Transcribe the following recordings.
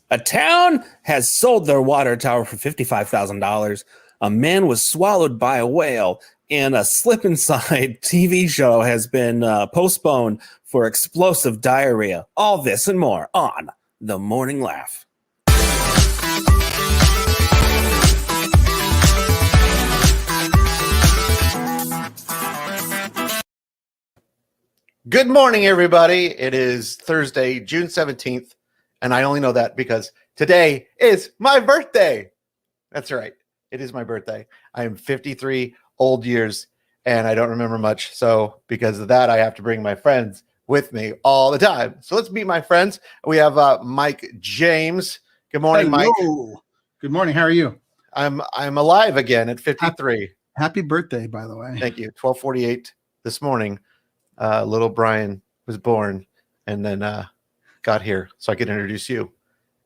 A town has sold their water tower for $55,000. A man was swallowed by a whale, and a slip inside TV show has been postponed for explosive diarrhea. All this and more on The Morning Laugh. Good morning, everybody. It is Thursday, June 17th, and I only know that because today is my birthday. That's right. It is my birthday. I am 53 old years, and I don't remember much. So because of that, I have to bring my friends with me all the time. So let's meet my friends. We have Mike James. Good morning, Hello. Mike. Good morning. How are you? I'm alive again at 53. Happy birthday, by the way. Thank you. 12:48 this morning. Little Brian was born and then got here so I could introduce you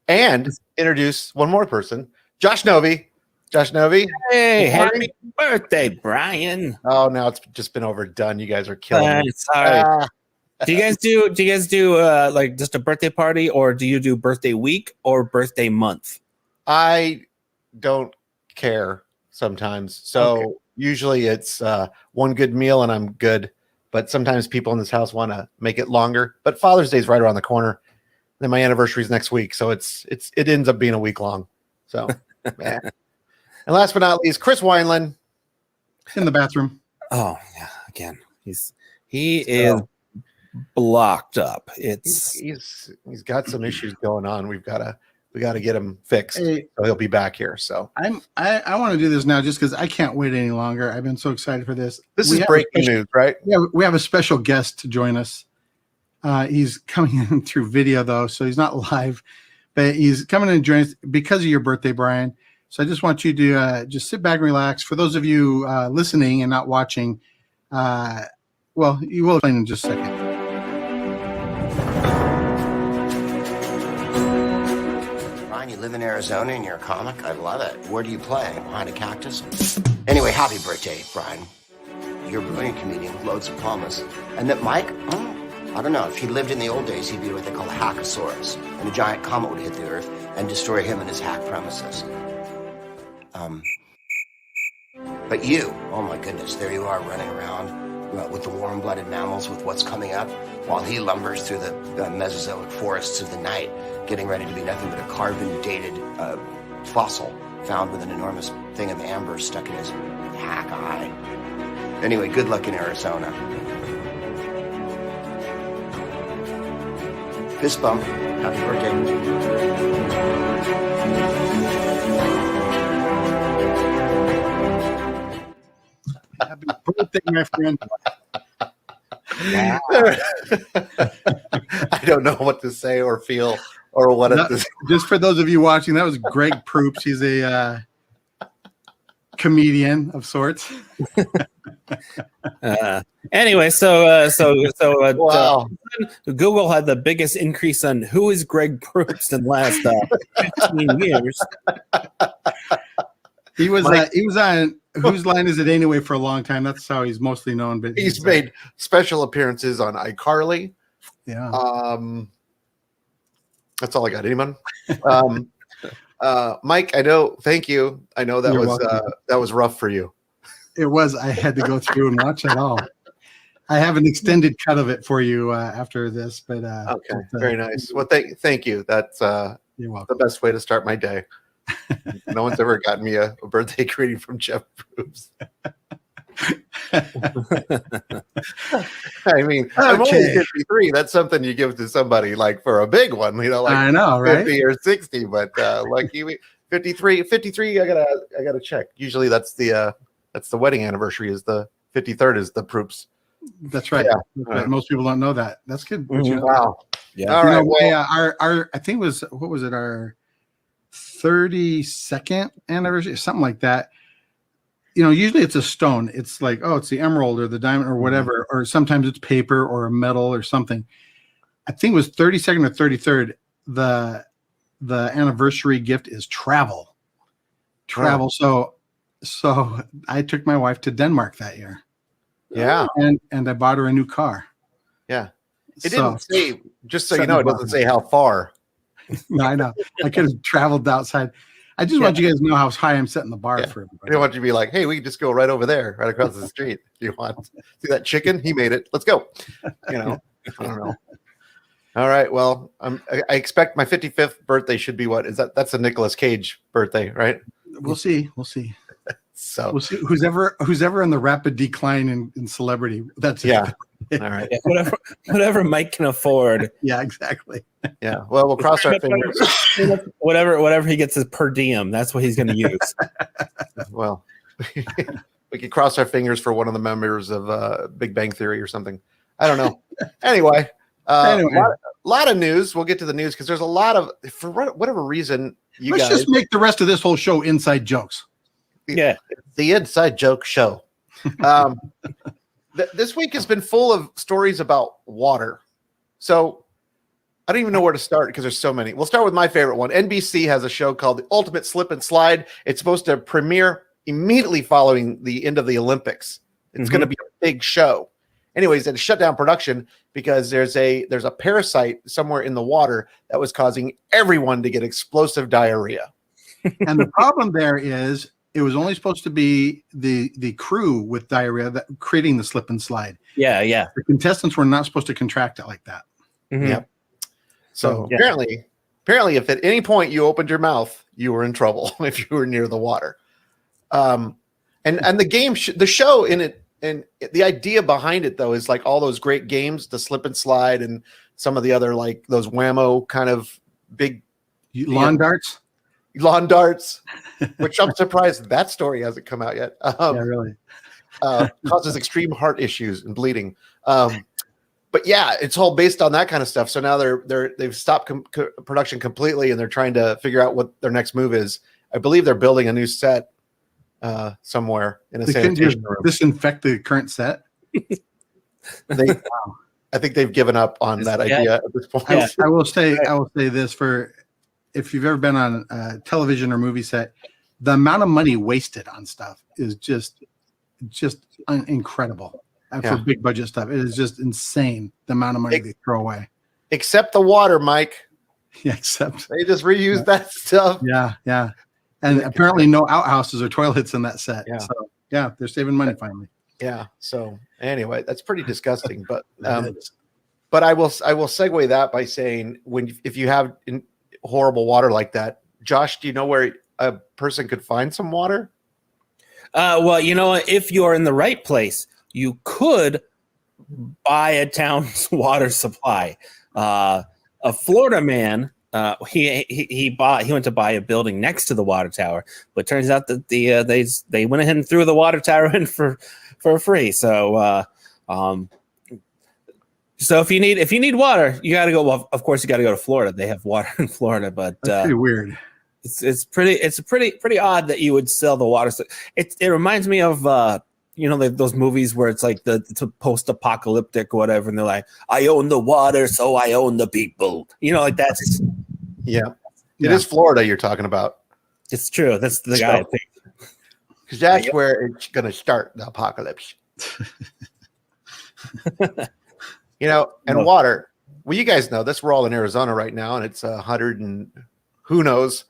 and introduce one more person, Josh Novey. Josh Novey. Hey, happy birthday, Brian. Oh, now it's just been overdone. You guys are killing me. Sorry. Do you guys do like just a birthday party, or do you do birthday week or birthday month? I don't care sometimes. So usually it's one good meal and I'm good. But sometimes people in this house want to make it longer. But Father's Day is right around the corner. Then my anniversary is next week, so it ends up being a week long. So, man. And last but not least, Chris Wineland in the bathroom. Oh yeah, again, he is blocked up. He's got some issues going on. We got to get him fixed. Hey, so he'll be back here. So I want to do this now just because I can't wait any longer. I've been so excited for this. This is breaking news, right? Yeah, we have a special guest to join us. He's coming in through video though, so he's not live, but he's coming in to join us because of your birthday, Brian. So I just want you to just sit back and relax. For those of you listening and not watching, well, you will explain in just a second. You live in Arizona and you're a comic? I love it. Where do you play? Behind a cactus? Anyway, happy birthday, Brian. You're a brilliant comedian with loads of promise. And that Mike, I don't know, if he lived in the old days, he'd be what they call a hackosaurus. And a giant comet would hit the earth and destroy him and his hack premises. But you, oh my goodness, there you are running around with the warm-blooded mammals with what's coming up while he lumbers through the Mesozoic forests of the night, getting ready to be nothing but a carbon-dated fossil found with an enormous thing of amber stuck in his hack eye. Anyway, good luck in Arizona. Fist bump. Happy birthday. Happy birthday, my friend. I don't know what to say or feel or what just for those of you watching, that was Greg Proops. He's a comedian of sorts. Anyway, so wow. Google had the biggest increase on who is Greg Proops in the last 15 years. He was on Whose Line Is It Anyway for a long time. That's how he's mostly known. But he's made special appearances on iCarly. Yeah. That's all I got. Anyone? Mike, I know. Thank you. I know that that was rough for you. It was. I had to go through and watch it all. I have an extended cut of it for you after this, but okay, very nice. Well, thank you. That's you're welcome. The best way to start my day. No one's ever gotten me a birthday greeting from Jeff Bruce. I mean, I'm only 53. That's something you give to somebody like for a big one, like I know, right? 50 or 60, but like you 53, I gotta check. Usually that's the wedding anniversary is the 53rd is the Proops. That's right. Yeah. That's right. Most people don't know that. That's good. Wow. Yeah. All right. Well, our I think it was what was it, our 32nd anniversary, something like that. Usually it's a stone. It's like, it's the emerald or the diamond or whatever, or sometimes it's paper or a metal or something. I think it was 32nd or 33rd. The anniversary gift is travel. So I took my wife to Denmark that year. Yeah. And I bought her a new car. Yeah. It didn't say, just so you know, it doesn't say how far. No, I know. I could have traveled outside. I just want you guys to know how high I'm setting the bar for I everybody. don't want you to be like, hey, we can just go right over there, right across the street. If you want. See that chicken? He made it. Let's go. You know, I don't know. All right. Well, I expect my 55th birthday should be what is that? That's a Nicolas Cage birthday, right? We'll see. We'll see. So We'll see who's ever on the rapid decline in celebrity. That's yeah. All right. Yeah, whatever Mike can afford. Yeah, exactly. Yeah. Well, we'll cross our fingers. Whatever he gets as per diem, that's what he's going to use. Well, we could cross our fingers for one of the members of Big Bang Theory or something. I don't know. Anyway, lot of news. We'll get to the news because there's a lot of, for whatever reason, Let's just make the rest of this whole show inside jokes. Yeah. The inside joke show. This week has been full of stories about water. So I don't even know where to start because there's so many. We'll start with my favorite one. NBC has a show called The Ultimate Slip and Slide. It's supposed to premiere immediately following the end of the Olympics. It's going to be a big show. Anyways, it shut down production because there's a parasite somewhere in the water that was causing everyone to get explosive diarrhea. And the problem there is it was only supposed to be the crew with diarrhea that creating the slip and slide. Yeah, yeah. The contestants were not supposed to contract it like that. Mm-hmm. Yep. So apparently, if at any point you opened your mouth, you were in trouble if you were near the water. And the game, the show in it, and the idea behind it though is like all those great games, the slip and slide, and some of the other like those whammo kind of big lawn darts, which I'm surprised that story hasn't come out yet. Yeah, really. Causes extreme heart issues and bleeding. But yeah, it's all based on that kind of stuff. So now they've stopped production completely, and they're trying to figure out what their next move is. I believe they're building a new set somewhere in a sanitation room. Disinfect the current set. I think they've given up on that idea at this point. Yeah. I will say this for if you've ever been on a television or movie set, the amount of money wasted on stuff is just incredible. For big budget stuff, it is just insane the amount of money they throw away. Except the water, Mike. Yeah, except they just reuse that stuff. Yeah, yeah. And apparently no outhouses or toilets in that set. Yeah. So yeah, they're saving money finally. Yeah. So anyway, that's pretty disgusting. But I will segue that by saying if you have horrible water like that, Josh, do you know where a person could find some water? Well, if you're in the right place, you could buy a town's water supply. A Florida man, he went to buy a building next to the water tower, but it turns out that they went ahead and threw the water tower in for free. So so if you need water, you got to go. Well, of course, you got to go to Florida. They have water in Florida, but that's pretty weird. It's pretty odd that you would sell the water. It reminds me of those movies where it's like it's a post-apocalyptic or whatever, and they're like, I own the water, so I own the people. Like that's It is Florida you're talking about. It's true. That's the guy. Because that's where it's going to start, the apocalypse. And water. Well, you guys know this. We're all in Arizona right now, and it's 100 and who knows,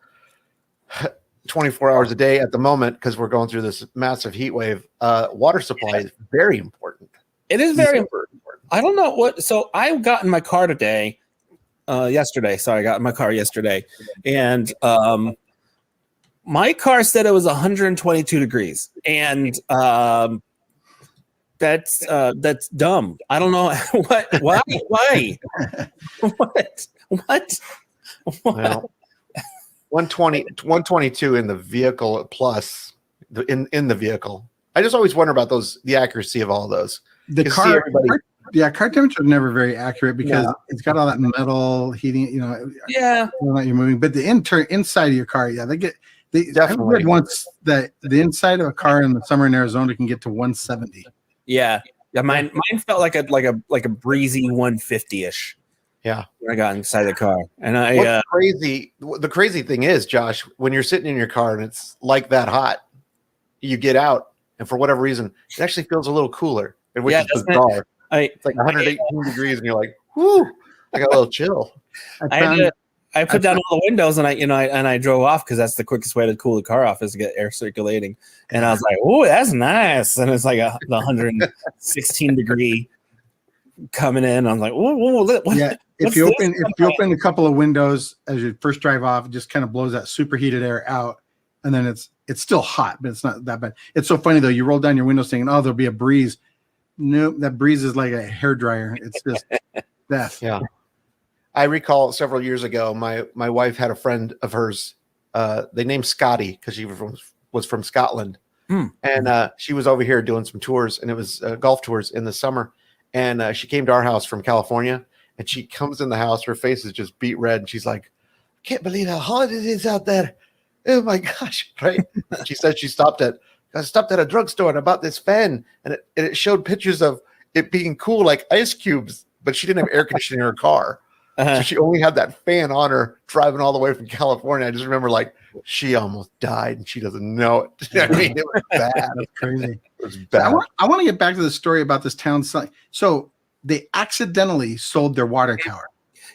24 hours a day at the moment because we're going through this massive heat wave. Water supply is very important. It is very important. I don't know what. So I got in my car today, yesterday. Sorry, I got in my car yesterday, and my car said it was 122 degrees, and that's dumb. I don't know why. What? Well, 122 in the vehicle plus in the vehicle. I just always wonder about the accuracy of all of those. The car temperature is never very accurate because it's got all that metal heating, that you're moving. But the inside of your car, I read once that the inside of a car in the summer in Arizona can get to 170. Yeah. Mine felt like a breezy 150-ish. Yeah, when I got inside the car, and the crazy thing is, Josh, when you're sitting in your car and it's like that hot, you get out, and for whatever reason, it actually feels a little cooler, which is bizarre. It's like 118 degrees, and you're like, "Whoo!" I got a little chill. I I put down all the windows and I drove off because that's the quickest way to cool the car off is to get air circulating. And I was like, "Oh, that's nice!" And it's like the 116 degree coming in. I'm like, "Oh, yeah." If you open a couple of windows as you first drive off, it just kind of blows that superheated air out, and then it's still hot, but it's not that bad. It's so funny though. You roll down your windows thinking, "Oh, there'll be a breeze." Nope, that breeze is like a hairdryer. It's just death. Yeah. I recall several years ago, my wife had a friend of hers. They named Scotty because she was from Scotland, and she was over here doing some tours, and it was golf tours in the summer. And she came to our house from California, and she comes in the house. Her face is just beet red, and she's like, "I can't believe how hot it is out there. Oh my gosh!" Right? She said she stopped at a drugstore and I bought this fan, and it showed pictures of it being cool like ice cubes, but she didn't have air conditioning in her car. So she only had that fan on her driving all the way from California. I just remember like she almost died and she doesn't know it. I mean, it was bad. That's crazy. It was bad. I want to get back to the story about this town. So they accidentally sold their water tower.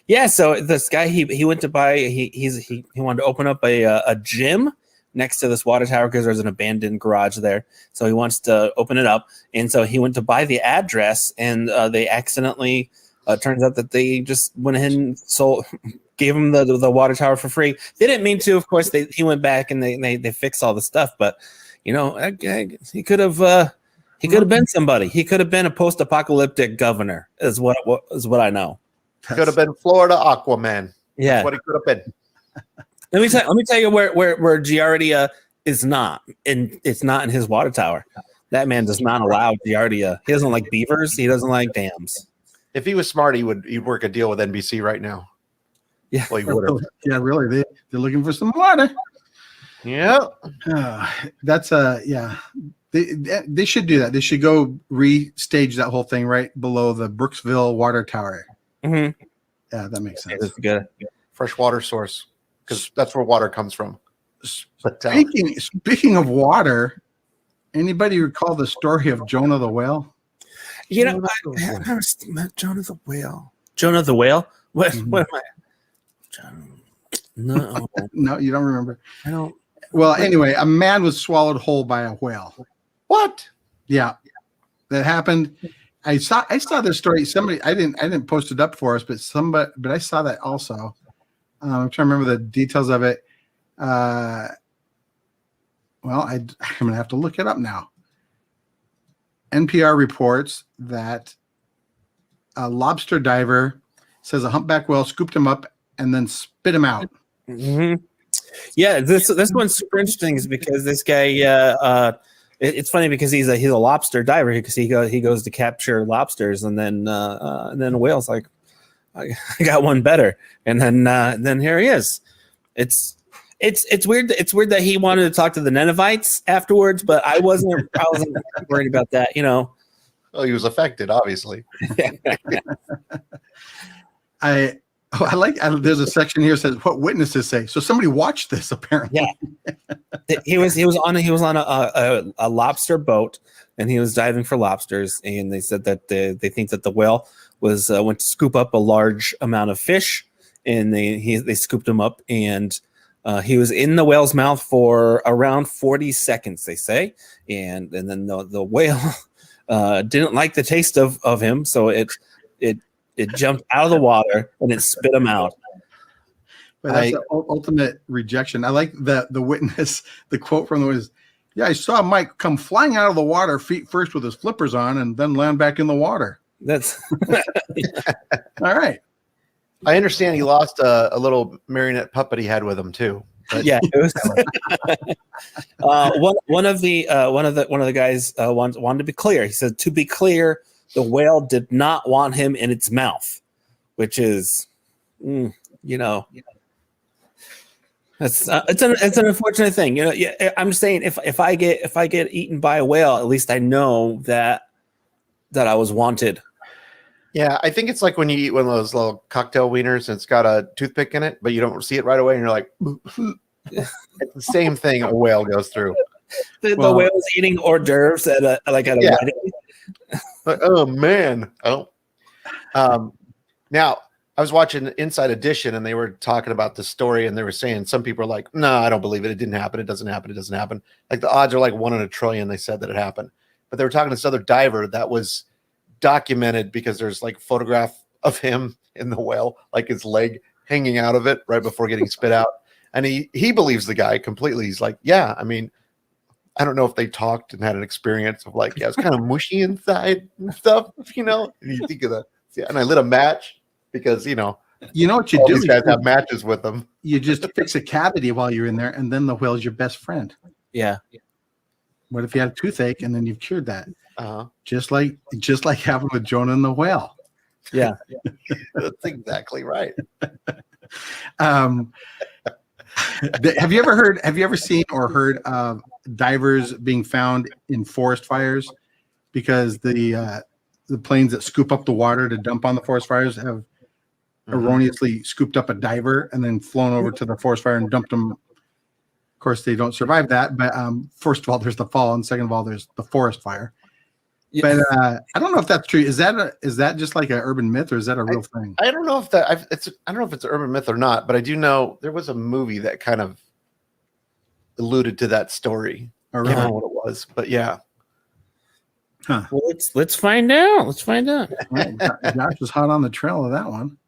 Yeah. So this guy, he went to buy, he wanted to open up a gym next to this water tower because there's an abandoned garage there. So he wants to open it up. And so he went to buy the address and they accidentally, turns out that they just went ahead and gave him the water tower for free. They didn't mean to, of course. He went back and they fixed all the stuff. But he could have been somebody. He could have been a post-apocalyptic governor. Is what I know. Could have been Florida Aquaman. Yeah, that's what it could have been. Let me tell you where Giardia is not, and it's not in his water tower. That man does not allow Giardia. He doesn't like beavers. He doesn't like dams. If he was smart, he'd work a deal with NBC right now. Yeah, well, he would have. Yeah, really. They're looking for some water. Yeah, that's yeah. They should do that. They should go restage that whole thing right below the Brooksville water tower. Mm-hmm. Yeah, that makes sense. That's good. Fresh water source, because that's where water comes from. But, speaking of water, anybody recall the story of Jonah the whale? I never met Jonah the whale. Jonah the whale? What? Mm-hmm. What am I? No, no, you don't remember. I don't. Well, anyway, a man was swallowed whole by a whale. What? Yeah, that happened. I saw this story. Somebody, I didn't post it up for us, but I saw that also. I'm trying to remember the details of it. Well, I'm going to have to look it up now. NPR reports that a lobster diver says a humpback whale scooped him up and then spit him out. Mm-hmm. Yeah, this one's super interesting is because this guy. It's funny because he's a lobster diver because he goes to capture lobsters and then a whale's like, I got one better, and then here he is. It's weird. It's weird that he wanted to talk to the Ninevites afterwards, but I wasn't worried about that. Well, he was affected, obviously. There's a section here that says what witnesses say. So somebody watched this apparently. Yeah, he was on a lobster boat and he was diving for lobsters, and they said that they think that the whale went to scoop up a large amount of fish, and they scooped him up, and he was in the whale's mouth for around 40 seconds, they say, and then the whale didn't like the taste of him, so it jumped out of the water and it spit him out. But that's the ultimate rejection. I like the witness. The quote from the witness: "Yeah, I saw Mike come flying out of the water, feet first, with his flippers on, and then land back in the water." That's all right. I understand he lost a little marionette puppet he had with him too. But. Yeah, it was one of the guys wanted to be clear. He said, to be clear, the whale did not want him in its mouth, which is, it's an unfortunate thing. I'm just saying if I get eaten by a whale, at least I know that I was wanted. Yeah, I think it's like when you eat one of those little cocktail wieners and it's got a toothpick in it, but you don't see it right away, and you're like, it's the same thing a whale goes through. The whale's eating hors d'oeuvres at a wedding. Oh man! Oh, now I was watching Inside Edition, and they were talking about the story, and they were saying some people are like, "No, I don't believe it. It didn't happen. It doesn't happen. It doesn't happen." Like the odds are like 1 in a trillion. They said that it happened, but they were talking to this other diver that was documented because there's like photograph of him in the whale, like his leg hanging out of it right before getting spit out, and he believes the guy completely. He's like, "Yeah, I mean, I don't know if they talked and had an experience of like, yeah, it's kind of mushy inside and stuff, you know." And you think of that, yeah. And I lit a match. Because you know what you all do. These guys have matches with them. You just fix a cavity while you're in there, and then the whale's your best friend. Yeah. What if you had a toothache and then you've cured that? Uh-huh. Just like happened with Jonah and the whale. Yeah. That's exactly right. Have you ever seen or heard of divers being found in forest fires because the planes that scoop up the water to dump on the forest fires have erroneously scooped up a diver and then flown over to the forest fire and dumped them. Of course, they don't survive that. But first of all, there's the fall, and second of all, there's the forest fire. Yeah. But I don't know if that's true. Is that just like an urban myth, or is that a real thing? I don't know if that. I don't know if it's an urban myth or not. But I do know there was a movie that kind of alluded to that story. I don't know what it was, but yeah. Huh. Well, let's find out. Let's find out. Well, Josh was hot on the trail of that one.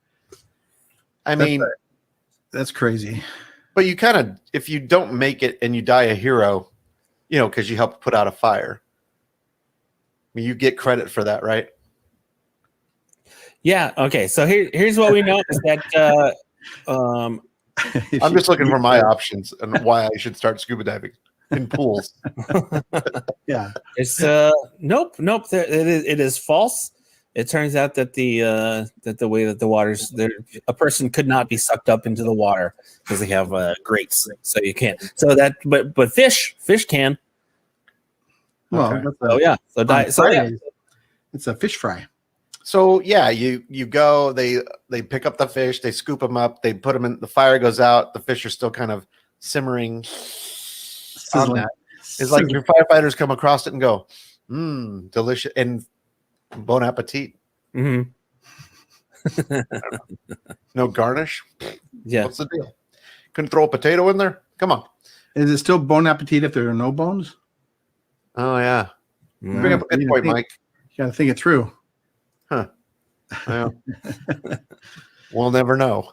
I mean, that's crazy. But you kind of, if you don't make it and you die a hero, you know, because you helped put out a fire, I mean, you get credit for that, right? Yeah. Okay. So here's what we know is that I'm just looking for my options and why I should start scuba diving in pools. Yeah. It's nope. It is false. It turns out that the way that the water's there, a person could not be sucked up into the water because they have grates, so you can't. So that, but fish can. Well, okay. It's a fish fry. So yeah, you go. They pick up the fish. They scoop them up. They put them in. The fire goes out. The fish are still kind of simmering. On that. It's like your firefighters come across it and go, delicious and bon appetit. Mm-hmm. No garnish. Yeah. What's the deal? Couldn't throw a potato in there? Come on. Is it still bon appetit if there are no bones? Oh yeah. Bring up a good point, Mike. You got to think it through. Huh. Well, we'll never know.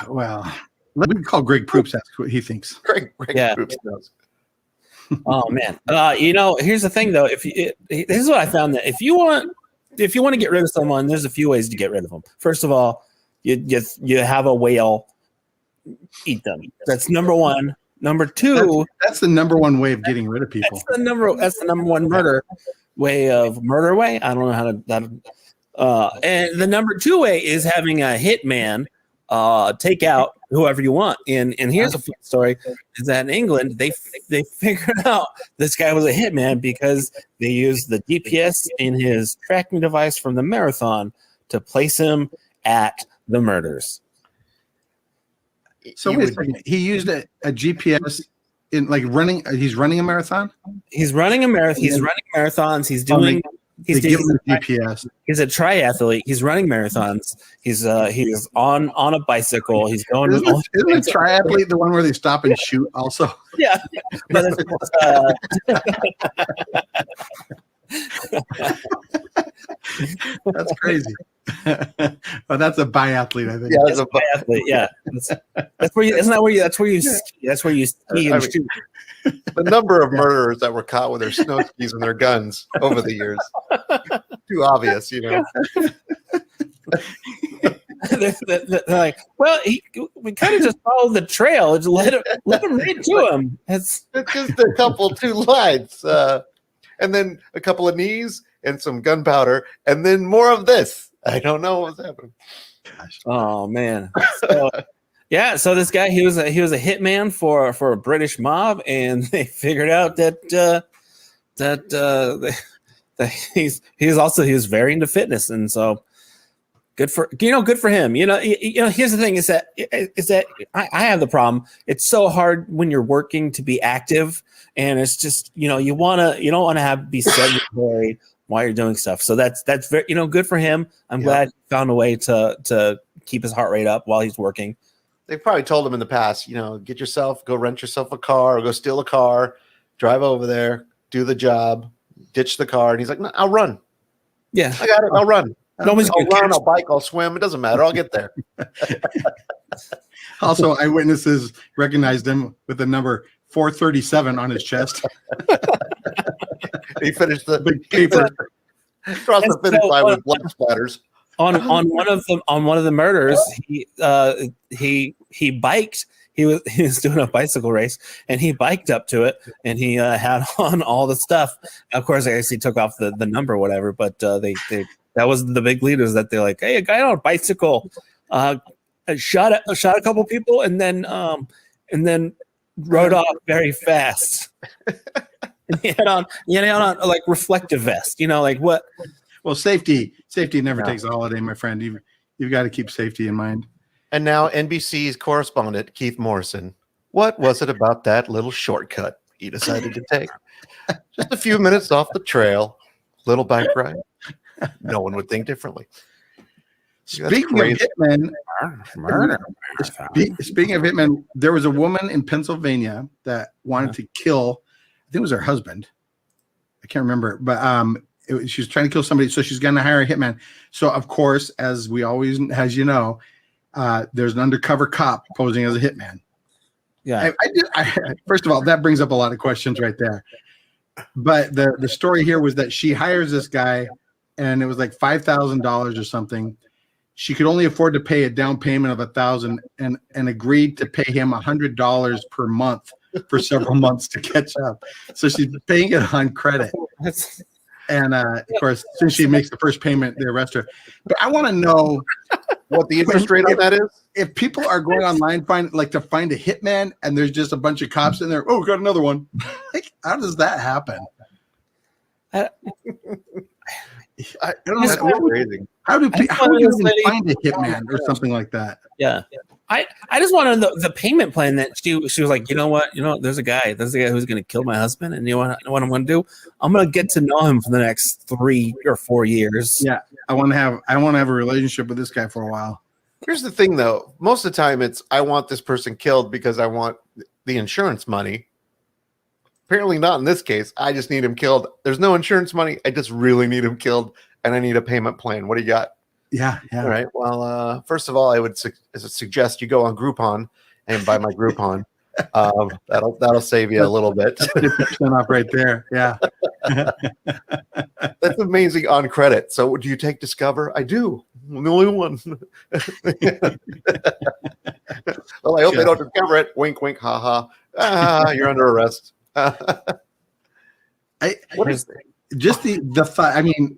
Well, let me call Greg Proops. That's what he thinks. Greg Proops knows. Oh man. Here's the thing though. This is what I found, that if you want to get rid of someone, there's a few ways to get rid of them. First of all, you have a whale, eat them. That's number one. Number two, that's the number one way of getting rid of people. That's the number one murder way. I don't know how to. And the number two way is having a hitman take out whoever you want. And here's a fun story: is that in England they figured out this guy was a hitman because they used the GPS in his tracking device from the marathon to place him at the murders. So wait a second. He used a GPS in like running. He's running a marathon. He's running a marathon. He's running marathons. He's doing. He's giving the GPS. He's a triathlete. He's running marathons. He's on a bicycle. He's going. Isn't a triathlete the one where they stop and shoot? Also, yeah. That's crazy. But that's a biathlete, I think. Yeah, that's a biathlete. Yeah, that's where you. Isn't that where you? That's where you. That's where you ski and shoot. The number of murderers that were caught with their snow skis and their guns over the years, too obvious, you know. They're like, well, we kind of just followed the trail. Just let him right to him. It's just a couple, two lights, and then a couple of knees and some gunpowder, and then more of this. I don't know what was happening. Gosh. Oh man. So this guy, he was a hitman for a British mob, and they figured out that he was very into fitness, and so good for him. Here's the thing: is that I have the problem. It's so hard when you're working to be active, and it's just you don't want to be sedentary while you're doing stuff. So that's very good for him. I'm glad he found a way to keep his heart rate up while he's working. They've probably told him in the past, go rent yourself a car or go steal a car, drive over there, do the job, ditch the car. And he's like, no, I'll run. Yeah. I got it. I'll run. I'll run, I'll bike, I'll swim. It doesn't matter. I'll get there. Also, eyewitnesses recognized him with the number 437 on his chest. He finished the big paper. Crossed the finish line with blood splatters. On one of the murders, he biked. He was doing a bicycle race, and he biked up to it, and he had on all the stuff. Of course, I guess he took off the number, or whatever. But they that was the big leaders that they're like, hey, a guy on a bicycle shot a couple people, and then rode off very fast. And he had on like reflective vest, like what? Well, safety never takes a holiday, my friend. You've got to keep safety in mind. And now NBC's correspondent, Keith Morrison. What was it about that little shortcut he decided to take? Just a few minutes off the trail, little bike ride. No one would think differently. Speaking of hitmen, there was a woman in Pennsylvania that wanted to kill, I think it was her husband. I can't remember, but she was trying to kill somebody, so she's going to hire a hitman. So, of course, as there's an undercover cop posing as a hitman. Yeah. First of all, that brings up a lot of questions right there. But the story here was that she hires this guy, and it was like $5,000 or something. She could only afford to pay a down payment of $1,000 and agreed to pay him $100 per month for several months to catch up. So she's paying it on credit. And of course, since she makes the first payment, they arrest her. But I want to know what the interest rate on that is. If people are going online to find a hitman, and there's just a bunch of cops in there. Oh, we got another one. How does that happen? I don't know. Crazy. How would you even find a hitman or something like that? Yeah. I just want to know the payment plan that she was like, you know what, there's a guy who's going to kill my husband, and you know what I'm going to do? I'm going to get to know him for the next 3 or 4 years. Yeah, I want to have a relationship with this guy for a while. Here's the thing, though. Most of the time, it's I want this person killed because I want the insurance money. Apparently not in this case. I just need him killed. There's no insurance money. I just really need him killed, and I need a payment plan. What do you got? Yeah. All right. Well, first of all, I would suggest you go on Groupon and buy my Groupon. That'll save you a little bit. 50% off right there. Yeah. That's amazing on credit. So, do you take Discover? I do. I'm the only one. Well, I hope they don't discover it. Wink, wink, ha ha. You're under arrest. What is just the thought? I mean,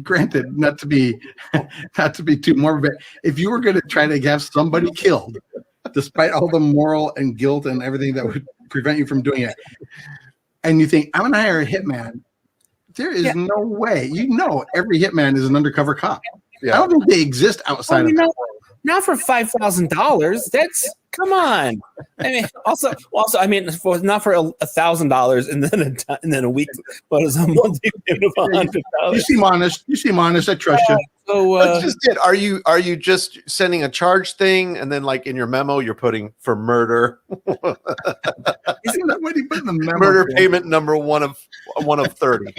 granted, not to be too morbid, but if you were going to try to have somebody killed, despite all the moral and guilt and everything that would prevent you from doing it, and you think, I'm going to hire a hitman, there is no way. Every hitman is an undercover cop. Yeah. I don't think they exist outside of that. Not for $5,000. That's come on. I mean, also, I mean, not for $1,000 and then a week, but it's a monthly payment of $100. You seem honest. I trust you. So that's just it. Are you just sending a charge thing, and then like in your memo you're putting for murder? Isn't that what you put in the memo? Murder payment number one of 30.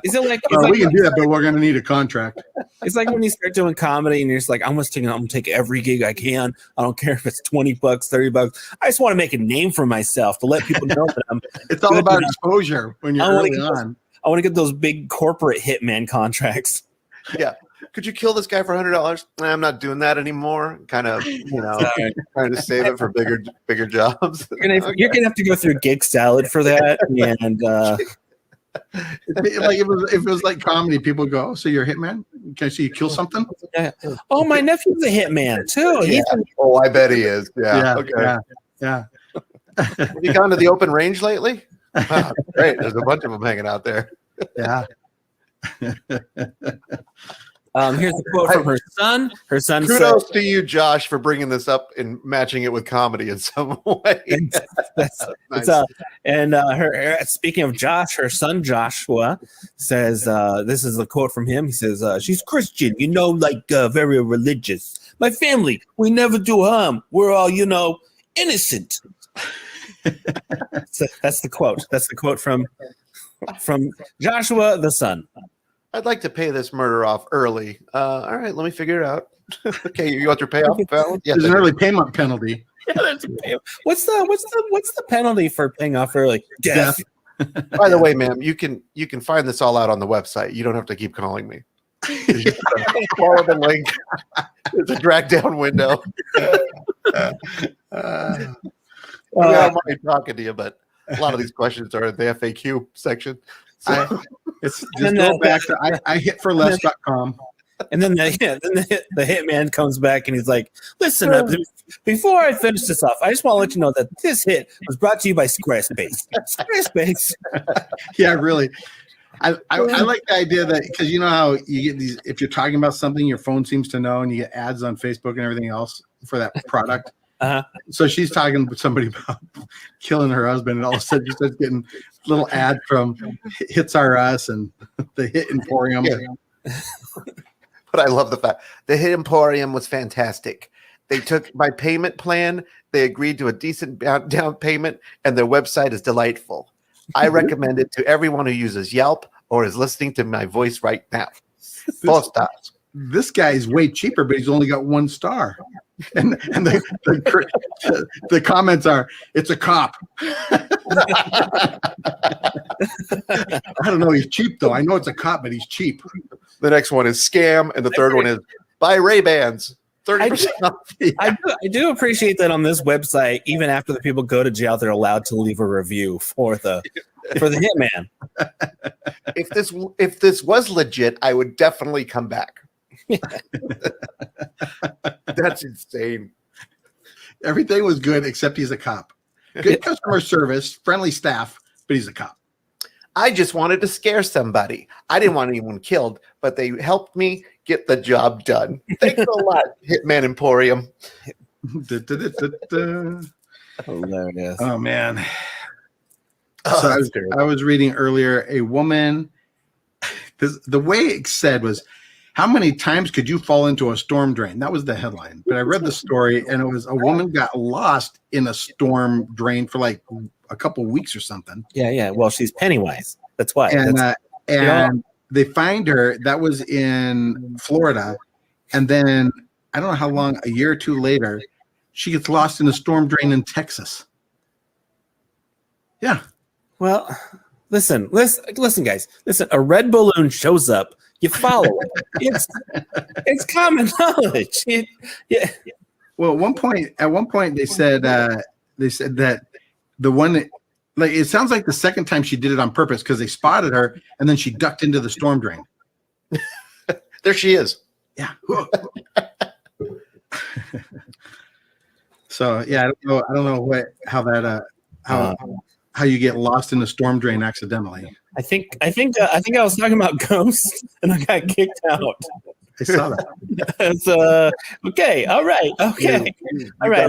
Is it like we can do that, but we're going to need a contract. It's like when you start doing comedy and you're just like, I'm going to take every gig I can. I don't care if it's $20, $30. I just want to make a name for myself to let people know that I'm. It's all about exposure when you're early on. I want to get those big corporate hitman contracts. Yeah. Could you kill this guy for $100? I'm not doing that anymore. Kind of, trying to save it for bigger jobs. You're gonna have to go through Gig Salad for that, and like if it was like comedy, people go, "Oh, so you're a hitman? Can I see you kill something?" Yeah. Oh, my nephew's a hitman too. Yeah. Oh, I bet he is. Yeah. Okay. Yeah. Have you gone to the open range lately? Oh, great. There's a bunch of them hanging out there. Yeah. Here's a quote from her son. Her son said, Kudos to you, Josh, for bringing this up and matching it with comedy in some way. Nice. Nice. Her speaking of Josh, her son Joshua says, this is a quote from him. He says, she's Christian, very religious. My family, we never do harm. We're all, innocent. So that's the quote. That's the quote from Joshua, the son. I'd like to pay this murder off early. All right, let me figure it out. Okay, you want your payoff balance? Yes, There's an early payment penalty. Yeah, there's a payoff. What's the penalty for paying off early? Death. By the way, ma'am, you can find this all out on the website. You don't have to keep calling me. Follow the link. It's a drag down window. I'm talking to you, but a lot of these questions are in the FAQ section. So It's just go back to ihitforless.com. And then the hitman comes back and he's like, listen, before I finish this off, I just want to let you know that this hit was brought to you by Squarespace. Squarespace. Yeah, really. I like the idea that, because you know how you get these, if you're talking about something, your phone seems to know, and you get ads on Facebook and everything else for that product. So she's talking to somebody about killing her husband, and all of a sudden she starts getting little ad from Hits R Us and the Hit Emporium. Yeah. But I love the fact the Hit Emporium was fantastic. They took my payment plan. They agreed to a decent down payment, and their website is delightful. I recommend it to everyone who uses Yelp or is listening to my voice right now. 4 stars. This guy is way cheaper, but he's only got 1 star. And the comments are, it's a cop. I don't know. He's cheap, though. I know it's a cop, but he's cheap. The next one is scam, and the third one is buy Ray-Bans. 30% off. I do appreciate that on this website, even after the people go to jail, they're allowed to leave a review for the hitman. If this was legit, I would definitely come back. That's insane. Everything was good except he's a cop. Good customer service, friendly staff, but he's a cop. I just wanted to scare somebody. I didn't want anyone killed, but they helped me get the job done. Thanks a lot, Hitman Emporium. Hilarious. Oh, man. So I was reading earlier, a woman, the way it said was, how many times could you fall into a storm drain? That was the headline. But I read the story, and it was a woman got lost in a storm drain for like a couple weeks or something. Yeah. Well, she's Pennywise. That's why. And they find her. That was in Florida. And then I don't know how long, a year or two later, she gets lost in a storm drain in Texas. Yeah. Well, listen, guys. Listen, a red balloon shows up. You follow it. It's common knowledge. Yeah. Well, at one point, they said that the one, like, it sounds like the second time she did it on purpose because they spotted her and then she ducked into the storm drain. There she is. Yeah. So yeah, I don't know how you get lost in the storm drain accidentally. I think I was talking about ghosts and I got kicked out. I saw that. It's okay. All right. Okay. All right.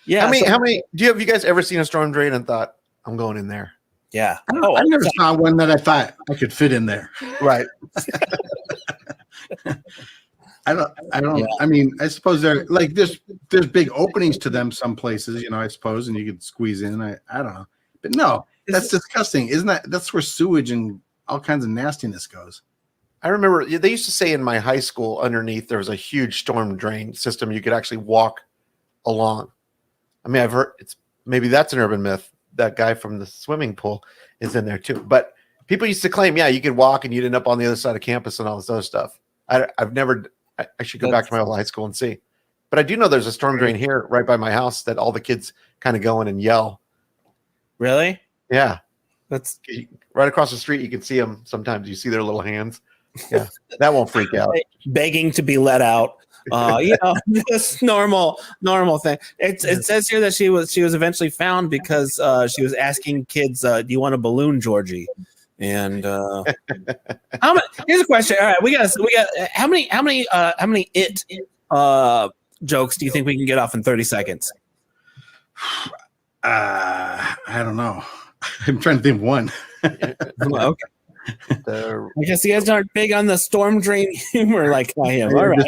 Yeah. How many have you guys ever seen a storm drain and thought, I'm going in there? Yeah. I never saw one that I thought I could fit in there. Right. I don't. Yeah. I mean, I suppose they're like there's big openings to them some places, I suppose, and you could squeeze in. I don't know, but no, that's disgusting, isn't that? That's where sewage and all kinds of nastiness goes. I remember they used to say in my high school underneath there was a huge storm drain system you could actually walk along. I mean, I've heard maybe that's an urban myth. That guy from the swimming pool is in there too. But people used to claim, yeah, you could walk and you'd end up on the other side of campus and all this other stuff. I've never. I should go back to my old high school and see. But I do know there's a storm drain here right by my house that all the kids kind of go in and yell. Really? Yeah. That's right across the street. You can see them. Sometimes you see their little hands. Yeah. That won't freak out. Begging to be let out. Just normal thing. It says here that she was eventually found because she was asking kids, do you want a balloon, Georgie? And how many? Here's a question. All right, we got how many jokes do you think we can get off in 30 seconds? I don't know. I'm trying to think of one. Okay. I guess you guys aren't big on the storm drain humor like I am. All right.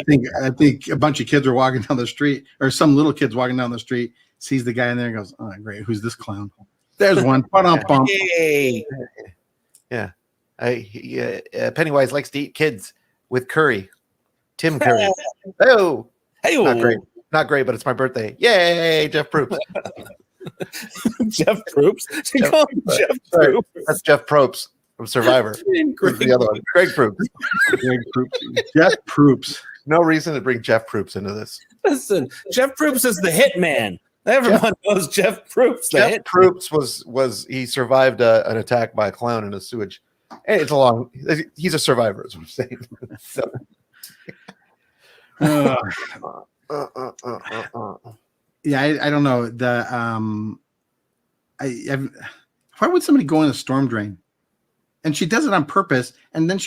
I think a bunch of kids are walking down the street, or some little kids walking down the street, sees the guy in there and goes, "Oh, great, who's this clown?" There's one. Hey. Yeah. Pennywise likes to eat kids with curry. Tim Curry. Oh, Hey, not great, but it's my birthday. Yay, Jeff Proops. Jeff Proops. Jeff Sorry, Proops. that's Jeff Probst from Survivor. Who's the other one? Greg Proops. Jeff Proops. No reason to bring Jeff Proops into this. Listen, Jeff Proops is the hitman. Everyone knows Jeff Proops. Jeff Proops was he survived an attack by a clown in a sewage. And he's a survivor, is what I'm saying. So. Yeah, I don't know. Why would somebody go in a storm drain? And she does it on purpose. And then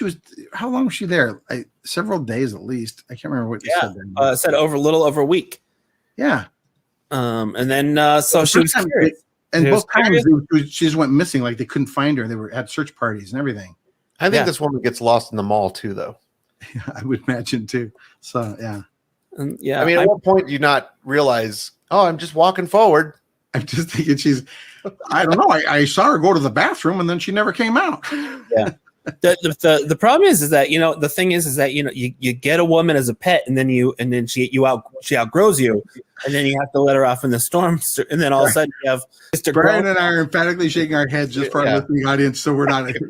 how long was she there? Several days at least. I can't remember what you said there. Said a little over a week. Yeah. And then so she was curious. And both times she just went missing, like they couldn't find her. They had search parties and everything. I think this woman gets lost in the mall too, though. Yeah, I would imagine too. So yeah. Yeah. I mean, at what point do you not realize, oh, I'm just walking forward? I'm just thinking I don't know. I saw her go to the bathroom and then she never came out. Yeah. The problem is that, the thing is that, you get a woman as a pet and then she outgrows you and then you have to let her off in the storm. And then all of a sudden you have Mr. Brian and I are emphatically shaking our heads just for our listening audience. So we're not. If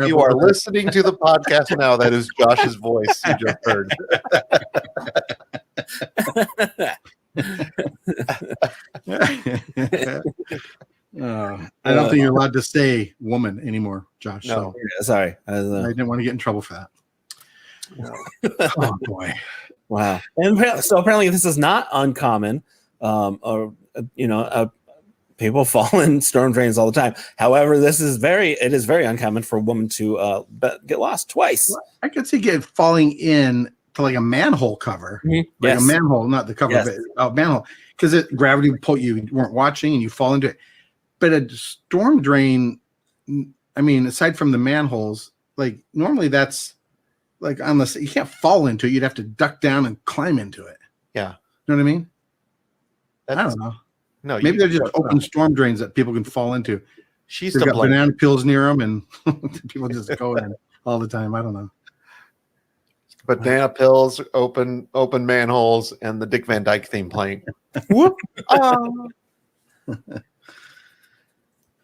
you are listening to the podcast now, that is Josh's voice you just heard. I don't think you're allowed to say woman anymore, Josh. No, so sorry. I didn't want to get in trouble for that. No. Oh boy. Wow. And so apparently this is not uncommon. People fall in storm drains all the time. However, it is very uncommon for a woman to get lost twice. I could see falling in to like a manhole cover, like a manhole, not the cover of it, a manhole, because gravity would pull you weren't watching and you fall into it. But a storm drain, I mean, aside from the manholes, like normally that's like you can't fall into it. You'd have to duck down and climb into it. Yeah. You know what I mean? I don't know. No, maybe they're just open storm drains that people can fall into. She's got banana peels near them and people just go in all the time. I don't know. Banana pills, open manholes, and the Dick Van Dyke theme playing. Whoop!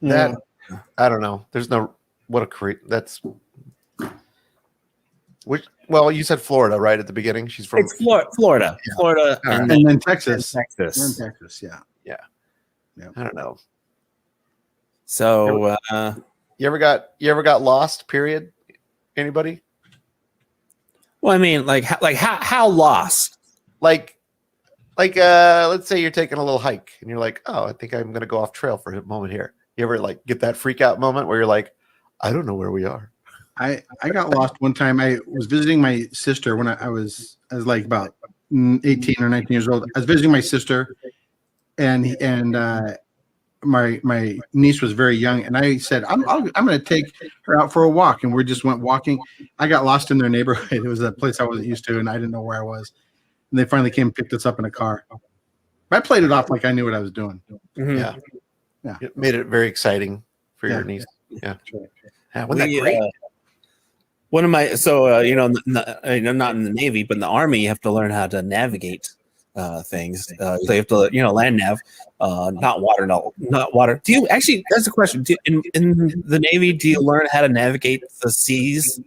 That I don't know. There's no that's which. Well, you said Florida right at the beginning. She's from Florida, yeah. Florida, and then Texas. Texas. And Texas, yeah. I don't know. So, you ever got lost? Period. Anybody? Well, I mean, like how lost? Like, let's say you're taking a little hike and you're like, oh, I think I'm gonna go off trail for a moment here. You ever like get that freak out moment where you're like, I don't know where we are? I got lost one time. I was visiting my sister when I was like about 18 or 19 years old. I was visiting my sister, and my niece was very young, and I said, I'm going to take her out for a walk, and we just went walking. I got lost in their neighborhood. It was a place I wasn't used to, and I didn't know where I was. And they finally came and picked us up in a car. I played it off like I knew what I was doing. Mm-hmm. Yeah. It made it very exciting for your niece. Yeah. Wasn't that great? One of my not in the Navy, but in the Army, you have to learn how to navigate things. So you have to, land nav, not water. Do you actually? That's a question. In the Navy, do you learn how to navigate the seas?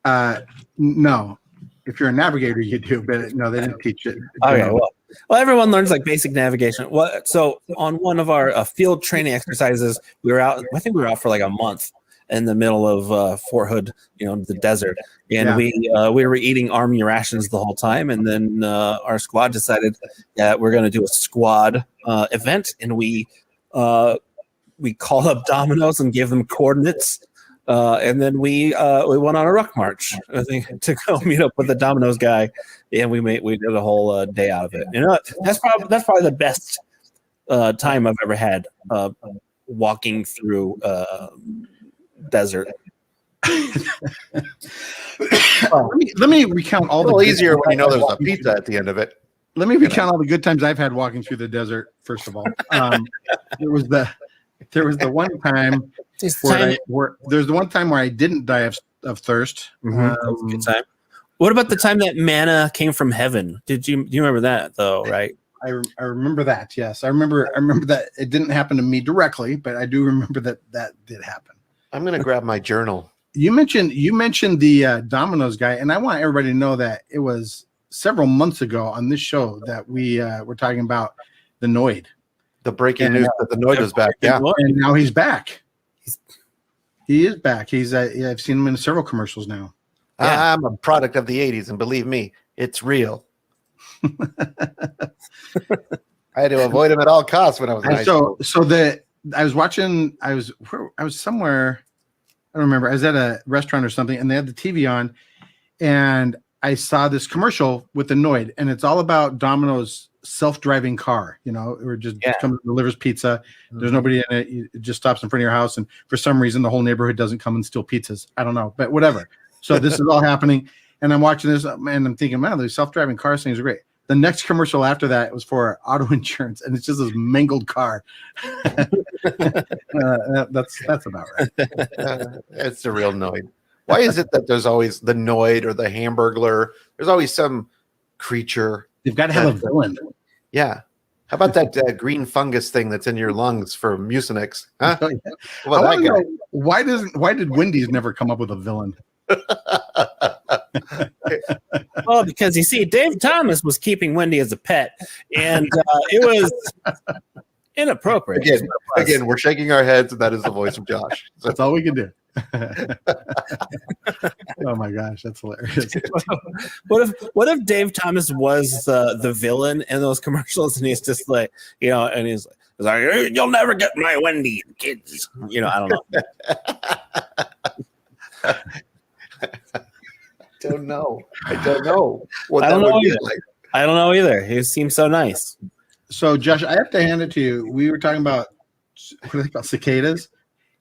No. If you're a navigator, you do, but no, they didn't teach it. Okay, well, everyone learns like basic navigation. So on one of our field training exercises, we were out. I think we were out for like a month in the middle of Fort Hood, the desert, and we were eating Army rations the whole time. And then our squad decided that we're going to do a squad event, and we we called up Domino's and gave them coordinates. And then we went on a ruck march, I think, to go meet up with the Domino's guy, and we did a whole day out of it. You know, that's probably the best time I've ever had walking through desert. Let me recount all a little the easier when you know there's a pizza at the end of it. Let me recount all the good times I've had walking through the desert. First of all, there was the one time there's the one time where I didn't die of thirst. That was a good time. What about the time that manna came from heaven? Do you remember that though? Right. I remember that. Yes, I remember that it didn't happen to me directly, but I do remember that did happen. I'm gonna grab my journal. You mentioned the Domino's guy, and I want everybody to know that it was several months ago on this show that we were talking about the Noid. The breaking news that the Noid was back. Yeah, and now he's back. He is back. I've seen him in several commercials now. Yeah. I'm a product of the 80s, and believe me, it's real. I had to avoid him at all costs when I was in high school. I was somewhere, I don't remember. I was at a restaurant or something, and they had the TV on, and I saw this commercial with the Noid, and it's all about Domino's self-driving car. You know, it just comes and delivers pizza. There's nobody in it. It just stops in front of your house, and for some reason, the whole neighborhood doesn't come and steal pizzas. I don't know, but whatever. So this is all happening, and I'm watching this, and I'm thinking, man, these self-driving car things are great. The next commercial after that was for auto insurance, and it's just this mangled car. That's about right. It's the real Noid. Why is it that there's always the Noid or the Hamburglar? There's always some creature. They've got to have a villain. Yeah. How about that green fungus thing that's in your lungs for Mucinex? Huh? Well, I know, why did Wendy's never come up with a villain? Well, because you see, Dave Thomas was keeping Wendy as a pet, and it was inappropriate. Again, we're shaking our heads, and that is the voice of Josh. So that's all we can do. Oh my gosh, that's hilarious. What if Dave Thomas was the villain in those commercials, and he's just like, you know, and he's like, "You'll never get my Wendy, kids." You know, I don't know. I don't know what I don't that know would be either. like. I don't know either. He seems so nice. So, Josh, I have to hand it to you. We were talking about what are they called, cicadas,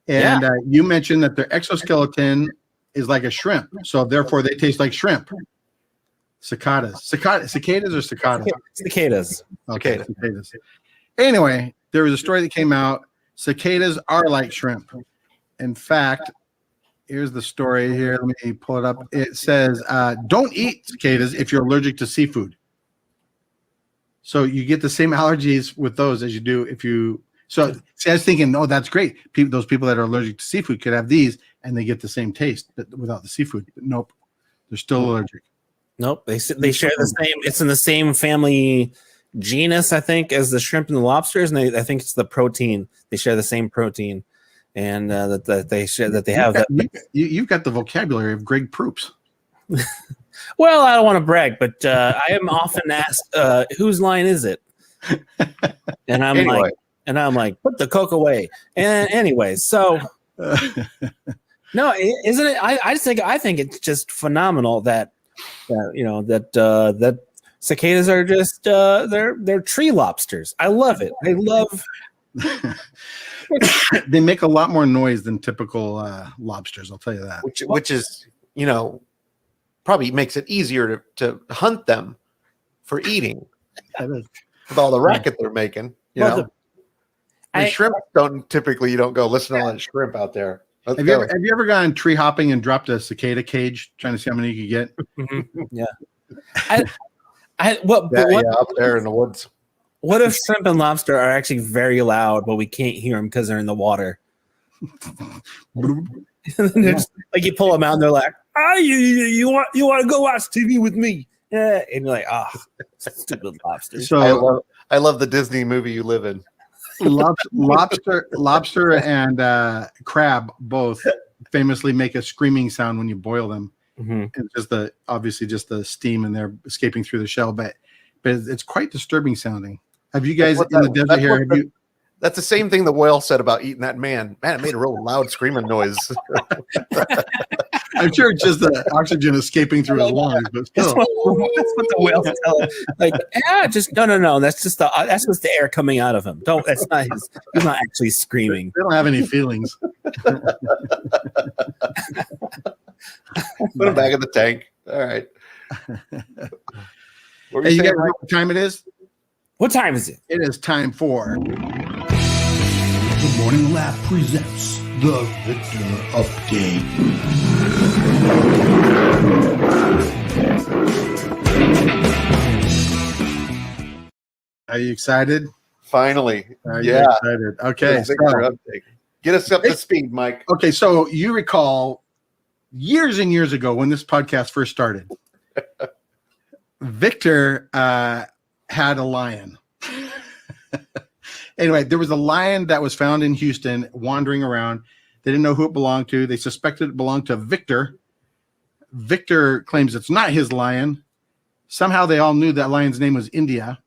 and you mentioned that their exoskeleton is like a shrimp, so therefore they taste like shrimp. Cicadas or cicadas? Cicadas. Okay, cicadas. Anyway, there was a story that came out. Cicadas are like shrimp. In fact, here's the story here. Let me pull it up. It says, don't eat cicadas if you're allergic to seafood. So you get the same allergies with those as you do if you. So see, I was thinking, oh, that's great. Those people that are allergic to seafood could have these and they get the same taste but without the seafood. But nope, they're still allergic. Nope, they share the same. It's in the same family genus, I think, as the shrimp and the lobsters, and I think it's the protein. They share the same protein. And that they share that they have that. You've got the vocabulary of Greg Proops. Well, I don't want to brag, but I am often asked, "Whose line is it?" And I'm like, "Put the Coke away." And anyway, so no, isn't it? I think it's just phenomenal that that cicadas are just they're tree lobsters. I love it. I love. They make a lot more noise than typical lobsters, I'll tell you that. Which is, probably makes it easier to hunt them for eating with all the racket they're making. Shrimp you don't go listen to all that shrimp out there. Have you ever gone tree hopping and dropped a cicada cage trying to see how many you could get? Yeah. Up there in the woods. What if shrimp and lobster are actually very loud, but we can't hear them because they're in the water? Like you pull them out, and they're like, you want to go watch TV with me?" Yeah, and you're like, stupid lobster. So I love the Disney movie you live in. Lobster and crab both famously make a screaming sound when you boil them. Mm-hmm. It's just the steam and they're escaping through the shell, but it's quite disturbing sounding. Have you guys in the desert here? That's the same thing the whale said about eating that man. Man, it made a real loud screaming noise. I'm sure it's just the oxygen escaping through his lungs, but That's still. what the whales tell him. Like, just no. That's just that's just the air coming out of him. Don't. That's not his. He's not actually screaming. They don't have any feelings. Put him back in the tank. All right. Hey, you guys know what time it is? What time is it? It is time for The Morning Lab presents the Victor Update. Are you excited? Finally. Are you Yeah. excited? Okay. Victor So, update. Get us up to speed, Mike. okay. So you recall years and years ago when this podcast first started, Victor had a lion. Anyway, there was a lion that was found in Houston wandering around. They didn't know who it belonged to. They suspected it belonged to Victor. Victor claims it's not his lion. Somehow they all knew that lion's name was India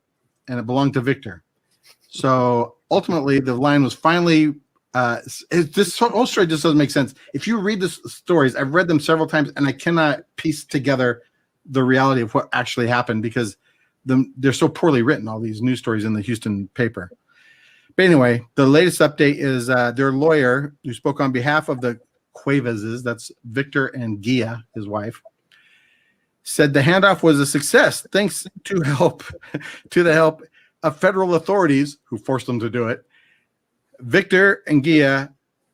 and it belonged to Victor. So ultimately the lion was finally this whole story just doesn't make sense. If you read the stories, I've read them several times and I cannot piece together the reality of what actually happened because they're so poorly written, all these news stories in the Houston paper. But anyway, the latest update is their lawyer, who spoke on behalf of the Cuevases, that's Victor and Gia, his wife, said the handoff was a success thanks to the help of federal authorities who forced them to do it. Victor and Gia,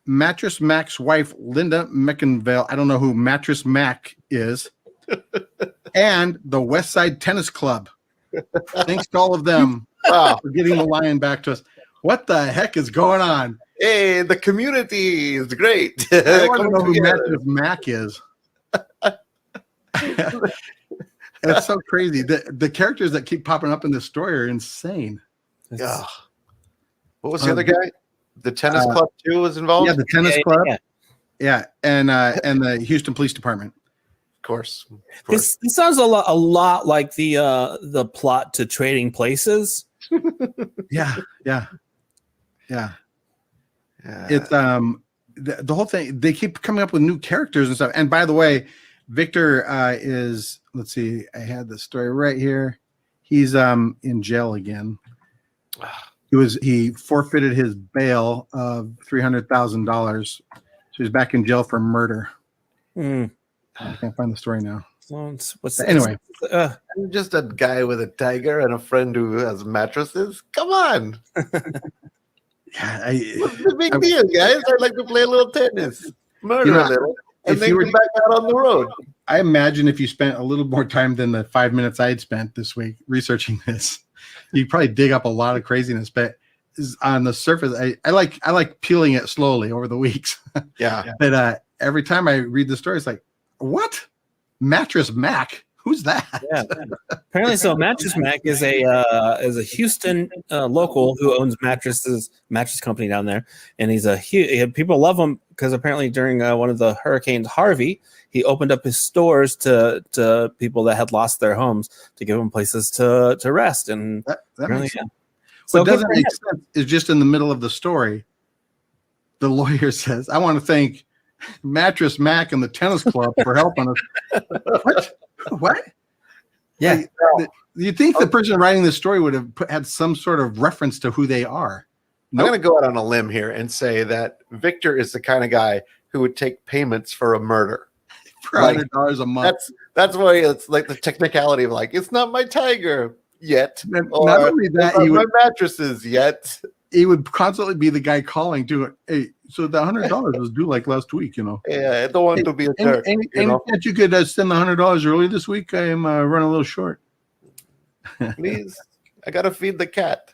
Mattress Mac's wife, Linda McInvale, I don't know who Mattress Mac is, and the West Side Tennis Club. Thanks to all of them for getting the lion back to us. What the heck is going on? Hey, the community is great. I want to know who Mattress Mac is. It's so crazy. The characters that keep popping up in this story are insane. Yeah. What was the other guy? The tennis club too was involved. Yeah, the tennis club. Yeah, and the Houston Police Department. Of course. This sounds a lot like the plot to Trading Places. Yeah. It's the whole thing. They keep coming up with new characters and stuff. And by the way, Victor is. Let's see. I had the story right here. He's in jail again. He forfeited his bail of $300,000. So he's back in jail for murder. I can't find the story now. Anyway, I'm just a guy with a tiger and a friend who has mattresses. Come on. What's the big deal, guys? I'd like to play a little tennis, murder a little, and then get back out on the road. I imagine if you spent a little more time than the 5 minutes I had spent this week researching this, you'd probably dig up a lot of craziness. But on the surface, I like peeling it slowly over the weeks. Yeah. But every time I read the story, it's like, what? Mattress Mac? Who's that? Yeah. Apparently, so Mattress Mac is a Houston local who owns mattress company down there, and he's people love him because apparently during one of the hurricanes Harvey, he opened up his stores to people that had lost their homes to give them places to rest. And that makes sense. So what doesn't make sense is just in the middle of the story, the lawyer says, "I want to thank Mattress Mac and the tennis club for helping us." What? Yeah. You think the person writing this story would have had some sort of reference to who they are? Nope. I'm going to go out on a limb here and say that Victor is the kind of guy who would take payments for a murder. For $100 a month. That's why it's like the technicality of like, it's not my tiger yet. Not only that, he would, my mattresses yet. He would constantly be the guy calling to, hey, so the $100 was due like last week, Yeah, I don't want to be a jerk. And you could send the $100 early this week. I am running a little short. Please, I gotta feed the cat.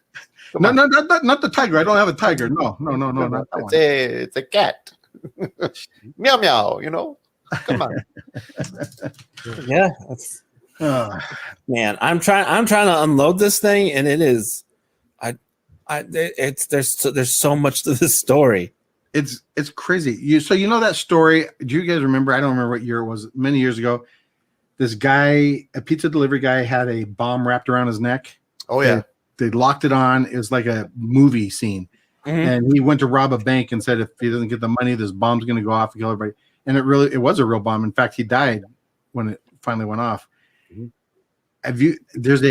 Not the tiger. I don't have a tiger. No, not that one. It's a cat. Meow meow. Come on. Yeah, that's man. I'm trying to unload this thing, and it is. There's so much to this story. It's crazy. So that story? Do you guys remember? I don't remember what year it was. Many years ago, this guy, a pizza delivery guy, had a bomb wrapped around his neck. Oh yeah. They locked it on. It was like a movie scene, and he went to rob a bank and said if he doesn't get the money, this bomb's going to go off and kill everybody. And it was a real bomb. In fact, he died when it finally went off. There's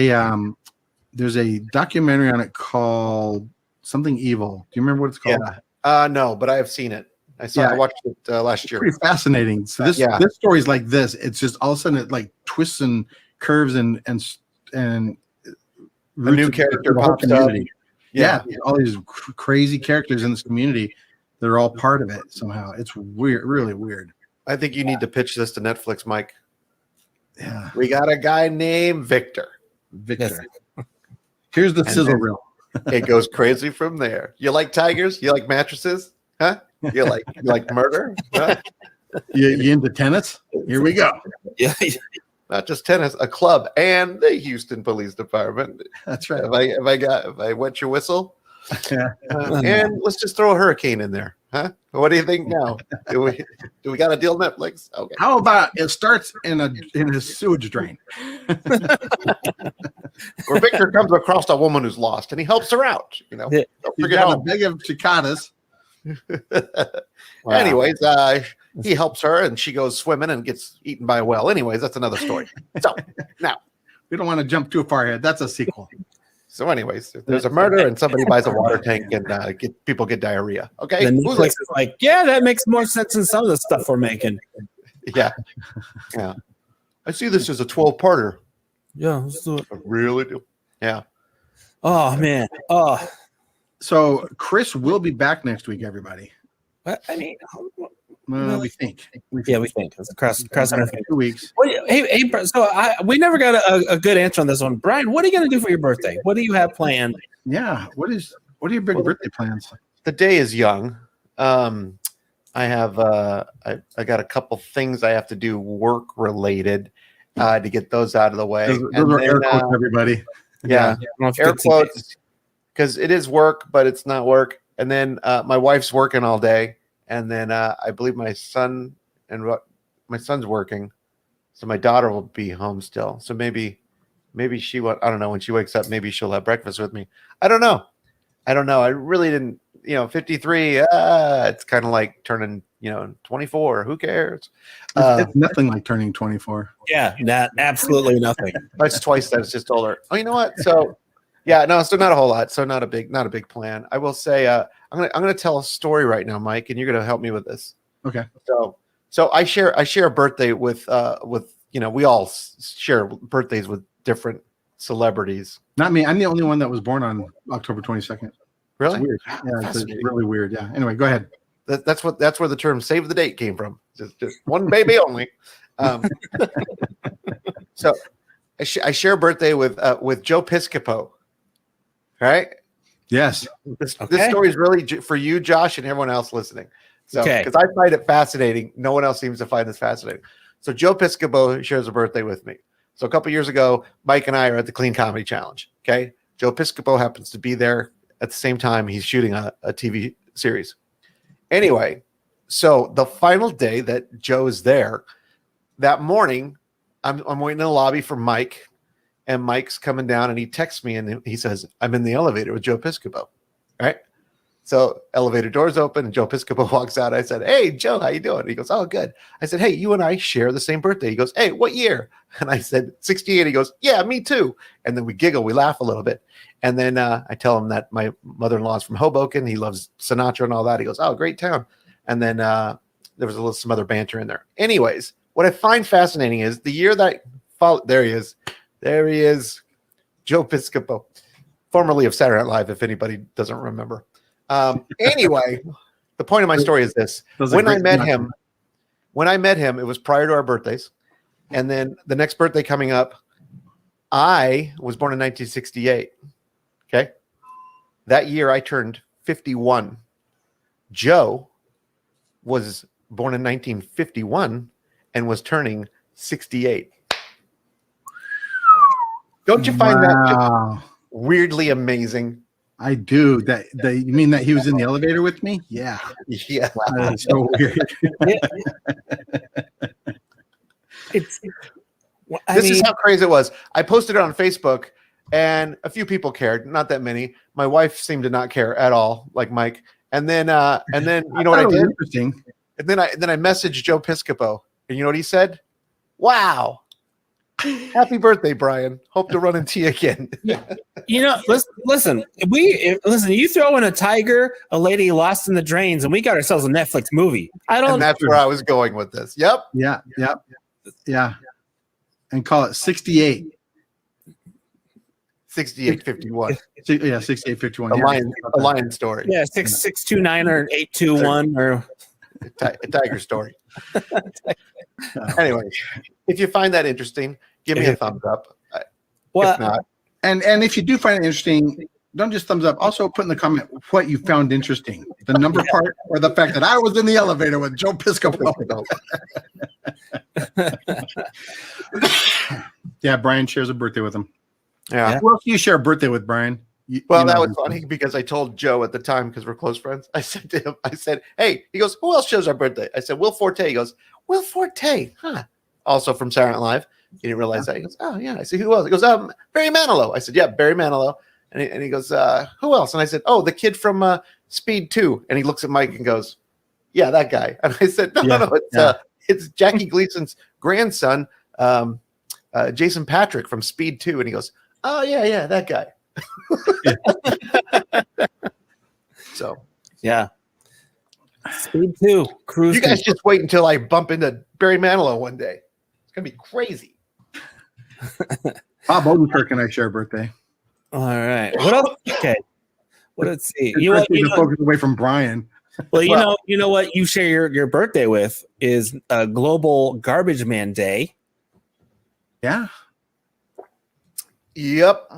a documentary on it called Something Evil. Do you remember what it's called? Yeah. No, but I have seen it. I watched it last year. Pretty fascinating. So this story's like this. It's just all of a sudden it like twists and curves and a new character pops up. Yeah, all these crazy characters in this community that are all part of it somehow. It's weird, really weird. I think you need to pitch this to Netflix, Mike. Yeah, we got a guy named Victor. Yes. Here's the sizzle reel. It goes crazy from there. You like tigers? You like mattresses? Huh? You like murder? Huh? You into tennis? Here we go. Yeah. Not just tennis, a club, and the Houston Police Department. That's right. If I wet your whistle, Yeah. And let's just throw a hurricane in there, huh? What do you think now? Do we got a deal, Netflix? Okay. How about it starts in a sewage drain, where Victor comes across a woman who's lost, and he helps her out. Don't he's forget got a home. bag of cicadas. Wow. Anyways, he helps her, and she goes swimming and gets eaten by a whale. Anyways, that's another story. So now We don't want to jump too far ahead. That's a sequel. So, anyways, there's a murder, and somebody buys a water tank, and people get diarrhea. Okay, And Netflix is like, yeah, that makes more sense than some of the stuff we're making. Yeah. I see this as a 12-parter. Yeah, let's do it. I really do. Yeah. Oh man. Oh, So Chris will be back next week, everybody. I mean, We think. we think it's across 2 weeks. Hey, so we never got a good answer on this one. Brian, what are you going to do for your birthday? What do you have planned? Yeah. What are your big birthday plans? The day is young. I have I got a couple things I have to do work related to get those out of the way. Those are air quotes, everybody. Yeah, air quotes, because it is work, but it's not work. And then my wife's working all day, and then I believe my son's working, so my daughter will be home still. So maybe she I don't know, when she wakes up, maybe she'll have breakfast with me. I don't know. I really didn't. 53. It's kind of like turning 24. Who cares? It's nothing like turning 24. Yeah, absolutely nothing. That's twice that. It's just older. Oh, you know what? So yeah, no, so not a whole lot. So not a big plan. I will say I'm gonna tell a story right now, Mike, and you're gonna help me with this. Okay. So I share a birthday with we all share birthdays with different celebrities. Not me. I'm the only one that was born on October 22nd. Really? It's weird. Yeah, it's really weird. Yeah. Anyway, go ahead. That's where the term "save the date" came from. Just one baby only. So I share a birthday with Joe Piscopo. Right? Yes. This story is really for you, Josh, and everyone else listening. So, Okay. because I find it fascinating, no one else seems to find this fascinating. So, Joe Piscopo shares a birthday with me. So, a couple years ago, Mike and I are at the Clean Comedy Challenge. Okay, Joe Piscopo happens to be there at the same time. He's shooting a TV series. Anyway, so the final day that Joe is there, that morning, I'm waiting in the lobby for Mike. And Mike's coming down, and he texts me, and he says, "I'm in the elevator with Joe Piscopo." Right? So elevator doors open, and Joe Piscopo walks out. I said, "Hey, Joe, how you doing?" He goes, "Oh, good." I said, "Hey, you and I share the same birthday." He goes, "Hey, what year?" And I said, 68. He goes, "Yeah, me too." And then we giggle, we laugh a little bit. And then I tell him that my mother-in-law is from Hoboken. He loves Sinatra and all that. He goes, "Oh, great town." And then there was some other banter in there. Anyways, what I find fascinating is the year that followed. There he is, Joe Piscopo, formerly of Saturday Night Live, if anybody doesn't remember. Anyway, the point of my story is this. When I met him, it was prior to our birthdays. And then the next birthday coming up, I was born in 1968. Okay. That year I turned 51. Joe was born in 1951 and was turning 68. Don't you find that just weirdly amazing? I do. That you mean that he was in the elevator with me? Yeah. Yeah. That's so weird. This is how crazy it was. I posted it on Facebook, and a few people cared, not that many. My wife seemed to not care at all, like Mike. And then you know what I did? Interesting. And then I messaged Joe Piscopo, and you know what he said? Wow. Happy birthday, Brian. Hope to run into you again. You know, listen. Listen. You throw in a tiger, a lady lost in the drains, and we got ourselves a Netflix movie. And that's where I was going with this. Yep. Yeah. And call it 68. 6851. Yeah, 6851. A lion story. Yeah, 6629 or 821 or a tiger story. Anyway, if you find that interesting, give me a thumbs up. Well, if not, and if you do find it interesting, don't just thumbs up. Also put in the comment what you found interesting. The number part or the fact that I was in the elevator with Joe Piscopo. Yeah, Brian shares a birthday with him. yeah. Who else do you share a birthday with, Brian? Well, that was funny because I told Joe at the time, because we're close friends. I said to him, I said, hey, he goes, who else shares our birthday? I said, Will Forte. He goes, Will Forte, huh? Also from Saturday Night Live. He didn't realize that. He goes, oh, yeah. I said, who else? He goes, Barry Manilow. I said, yeah, Barry Manilow. And he goes, who else? And I said, oh, the kid from Speed 2. And he looks at Mike and goes, yeah, that guy. And I said, no, it's Jackie Gleason's grandson, Jason Patrick from Speed 2. And he goes, oh, yeah, that guy. So yeah. Speed 2. Cruise. You guys just wait until I bump into Barry Manilow one day. It's gonna be crazy. Bob Odenkirk and I share a birthday. All right. What else? Okay. Let's see. Focus away from Brian. Well, you know what you share your birthday with is Global Garbage Man Day. Yeah. Yep.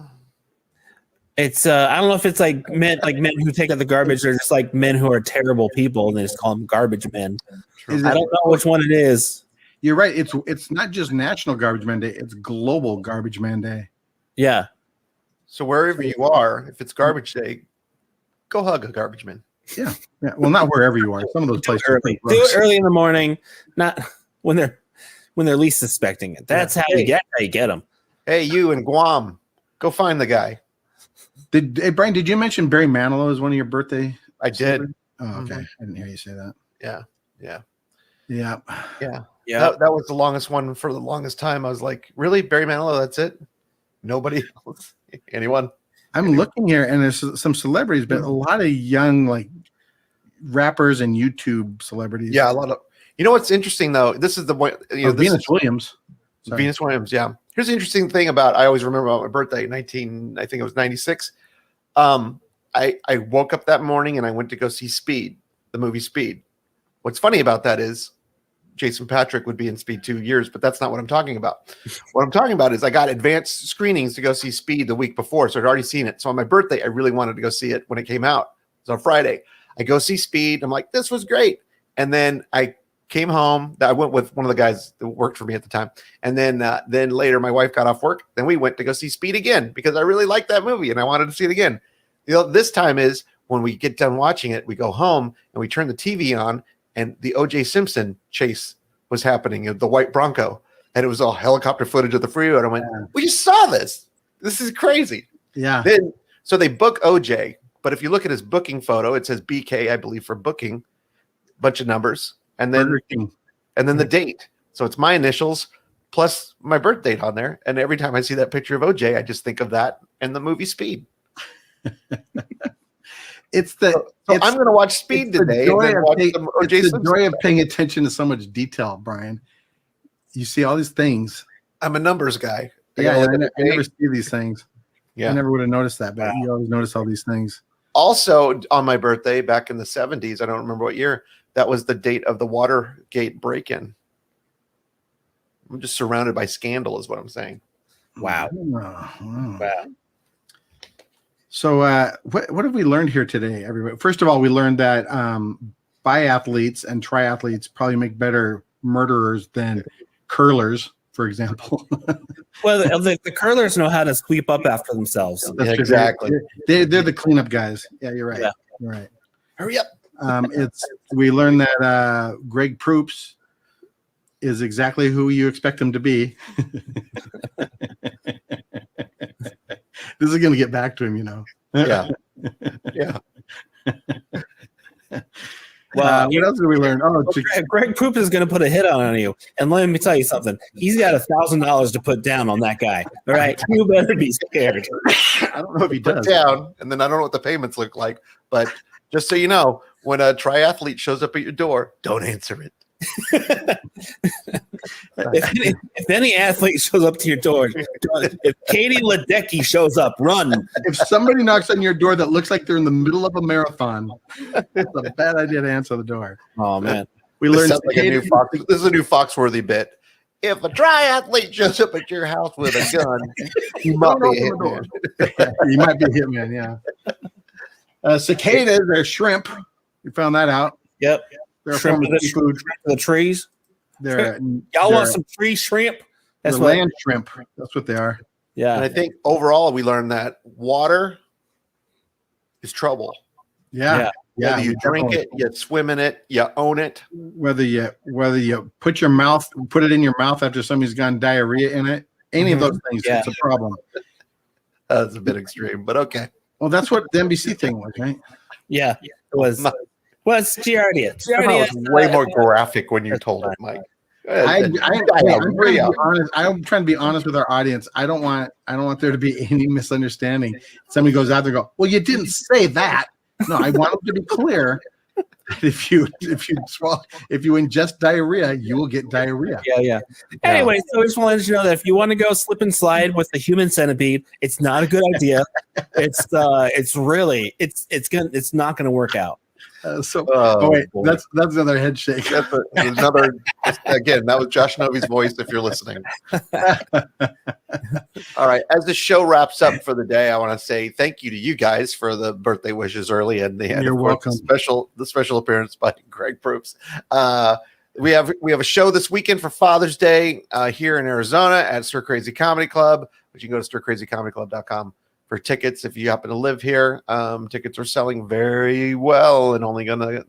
It's I don't know if it's like men who take out the garbage, or just like men who are terrible people, and they just call them garbage men. I don't know which one it is. You're right. It's not just National Garbage Man Day; it's Global Garbage Man Day. Yeah. So wherever you are, if it's garbage day, go hug a garbage man. Yeah. Well, not wherever you are. Some of those places Do it early in the morning, not when they're least suspecting it. That's how you get them. Hey, you in Guam, go find the guy. Hey, Brian, did you mention Barry Manilow as one of your birthday? I did. Oh, okay. I didn't hear you say that. Yeah. That was the longest one for the longest time. I was like, really? Barry Manilow, that's it? Nobody else? Anyone? I'm looking here, and there's some celebrities, but a lot of young, like, rappers and YouTube celebrities. Yeah, a lot of. You know what's interesting, though? This is the one. Venus Williams. Sorry. Venus Williams, yeah. Here's the interesting thing about, I always remember about my birthday, I think it was 96. I woke up that morning and I went to go see Speed, the movie Speed. What's funny about that is Jason Patrick would be in Speed 2 years, but that's not what I'm talking about. What I'm talking about is I got advanced screenings to go see Speed the week before, so I'd already seen it. So on my birthday, I really wanted to go see it when it came out. It was on Friday. I go see Speed. I'm like, this was great. And then I came home. I went with one of the guys that worked for me at the time. And then later my wife got off work. Then we went to go see Speed again because I really liked that movie and I wanted to see it again. This time is when we get done watching it, we go home and we turn the TV on and the O.J. Simpson chase was happening in the white Bronco. And it was all helicopter footage of the freeway. And I went, we just saw this. This is crazy. Yeah. So they book O.J., but if you look at his booking photo, it says BK, I believe, for booking, bunch of numbers. And then the date. So it's my initials plus my birth date on there. And every time I see that picture of OJ, I just think of that and the movie Speed. I'm going to watch Speed today. It's the joy of paying attention to so much detail, Brian. You see all these things. I'm a numbers guy. I never see these things. Yeah. I never would have noticed that, but you always notice all these things. Also, on my birthday back in the 70s, I don't remember what year, that was the date of the Watergate break-in. I'm just surrounded by scandal is what I'm saying. Wow. Wow. So what have we learned here today, everybody? First of all, we learned that biathletes and triathletes probably make better murderers than curlers, for example. Well, the curlers know how to sweep up after themselves. Yeah, exactly. They're the cleanup guys. Yeah, you're right. Yeah. You're right. Hurry up. We learned that Greg Proops is exactly who you expect him to be. This is going to get back to him, Yeah. Yeah. Well, what else did we learn? Oh, Greg Poop is going to put a hit on you. And let me tell you something. He's got $1,000 to put down on that guy. All right. You better be scared. I don't know if he Put does. down, and then I don't know what the payments look like. But just so you know, when a triathlete shows up at your door, don't answer it. If any athlete shows up to your door, if Katie Ledecky shows up, run. If somebody knocks on your door that looks like they're in the middle of a marathon, it's a bad idea to answer the door. Oh man, We This learned sounds like a new Fox. This is a new Foxworthy bit. If a triathlete shows up at your house with a gun, you might be a hitman. You might be a hitman, yeah. Cicadas, they're shrimp. We found that out. Yep. They're a Shrimp form of seafood. the trees. They're Y'all want some tree shrimp? That's That's what. land shrimp. That's what they are. And Yeah. I think overall we learned that water is trouble. Yeah. Whether you drink definitely. it, you swim in it, you own it. Whether you put it in your mouth after somebody's gone diarrhea in it, any of those things, Yeah. it's a problem. That's a bit extreme, but okay. Well, that's what the NBC thing was, right? Yeah. It was. Was Giardia? It was way more graphic when you told it, Mike. I'm trying to be honest with our audience. I don't want there to be any misunderstanding. Somebody goes out there and go, well, you didn't say that. No, I want them to be clear. If you ingest diarrhea, you will get diarrhea. Yeah. Anyway, so I just wanted to let you know that if you want to go slip and slide with the human centipede, it's not a good idea. It's not gonna work out. Boy. That's another head shake. That's another. Again, that was Josh Novey's voice. If you're listening. All right. As the show wraps up for the day, I want to say thank you to you guys for the birthday wishes early, and You're welcome. The special appearance by Greg Proops. We have a show this weekend for Father's Day here in Arizona at Stir Crazy Comedy Club, which you can go to stircrazycomedyclub.com for tickets. If you happen to live here, tickets are selling very well, and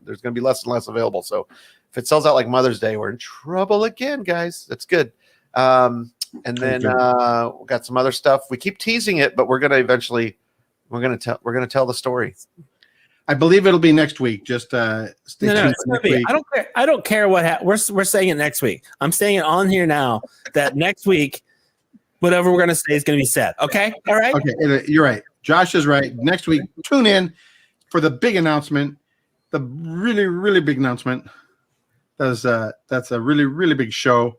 there's gonna be less and less available. So if it sells out like Mother's Day, we're in trouble again, guys. That's good. And then we got some other stuff. We keep teasing it, but we're gonna tell the story. I believe it'll be next week. Just stay No, tuned it's for gonna next be. week. I don't care what we're saying it next week. I'm saying it on here now that next week, whatever we're gonna say is gonna be said. Okay, all right. Okay, you're right. Josh is right. Next week, tune in for the big announcement, the really, really big announcement. That's a really, really big show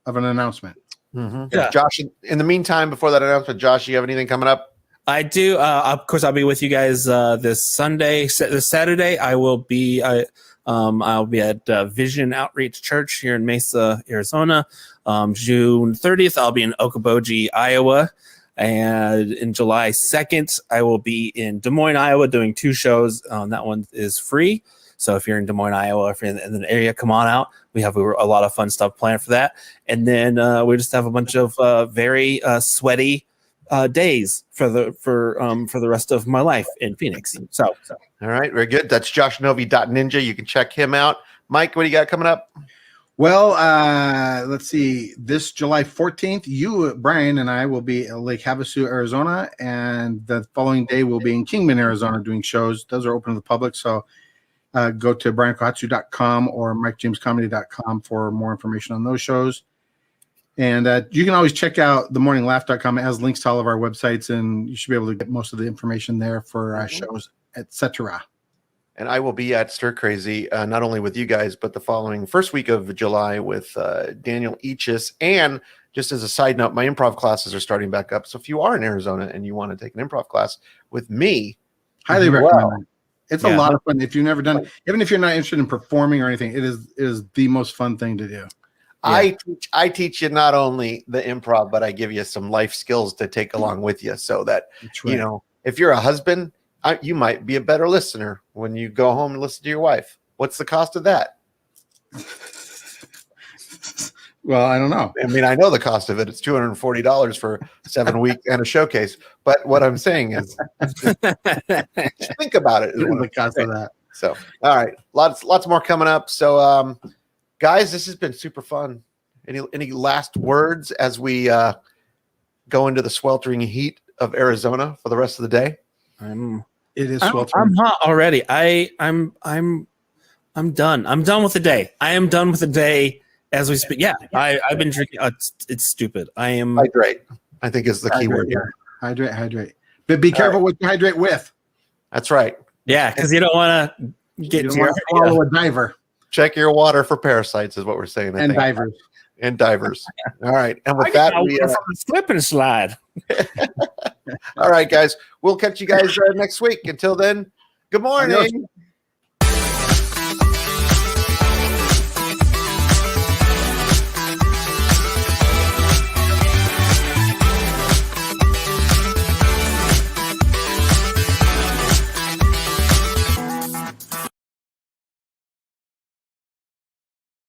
of an announcement. Yeah. Josh, in the meantime, before that announcement, Josh, you have anything coming up? I do. Of course, I'll be with you guys this Saturday. I will be. I'll be at Vision Outreach Church here in Mesa, Arizona. June 30th, I'll be in Okoboji, Iowa. And in July 2nd, I will be in Des Moines, Iowa, doing 2 shows. That one is free. So if you're in Des Moines, Iowa, if you're in the area, come on out. We have a lot of fun stuff planned for that. And then we just have a bunch of very sweaty days for the rest of my life in Phoenix. So All right, very good. That's JoshNovey.ninja. You can check him out. Mike, what do you got coming up? Well, let's see. This July 14th, you, Brian, and I will be at Lake Havasu, Arizona, and the following day we'll be in Kingman, Arizona, doing shows. Those are open to the public, so go to briankohatsu.com or mikejamescomedy.com for more information on those shows. And you can always check out themorninglaugh.com. It has links to all of our websites, and you should be able to get most of the information there for shows, etc. And I will be at Stir Crazy, not only with you guys, but the following first week of July with Daniel Eachis. And just as a side note, my improv classes are starting back up. So if you are in Arizona and you want to take an improv class with me, Highly recommend it. It's a Yeah. lot of fun. If you've never done, even if you're not interested in performing or anything, it is the most fun thing to do. I teach you not only the improv, but I give you some life skills to take along with you, so that That's right. you know, if you're a husband, you might be a better listener when you go home and listen to your wife. What's the cost of that? Well, I don't know. I mean, I know the cost of it. It's $240 for 7 weeks and a showcase. But what I'm saying is, just think about it. The cost of that. So, all right, lots more coming up. So, guys, this has been super fun. Any last words as we go into the sweltering heat of Arizona for the rest of the day. It is I'm sweltering. hot already. I'm done. I'm done with the day. I am done with the day as we speak. Yeah, I've been drinking. It's stupid. I am. Hydrate, I think, is the key word Yeah. here. Hydrate. But be careful what you hydrate with. That's right. Yeah, because you don't want to get You to don't want to swallow a diver Check your water for parasites is what we're saying. I and think. divers. And divers. All right. And I with get that, my we, water from the slip and slide. all right, guys. We'll catch you guys next week. Until then, good morning. Adios.